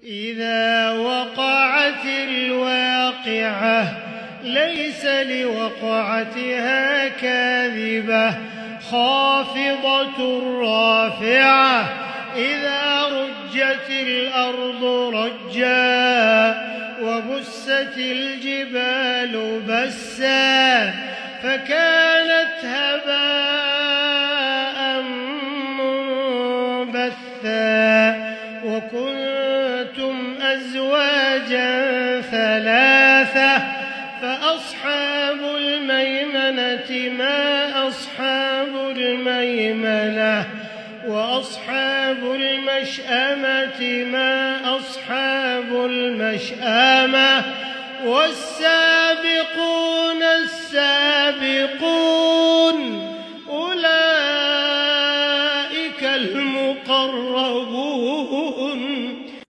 إذا وقعت الواقعة ليس لوقعتها كاذبة خافضة رافعة إذا رجت الأرض رجا وبست الجبال بسا فكانت هباء منبثا وكنتم أزواجا ثلاثة فأصحاب الميمنة ما أصحاب الميمنة وأصحاب المشأمة ما أصحاب المشأمة والسابقون السابقون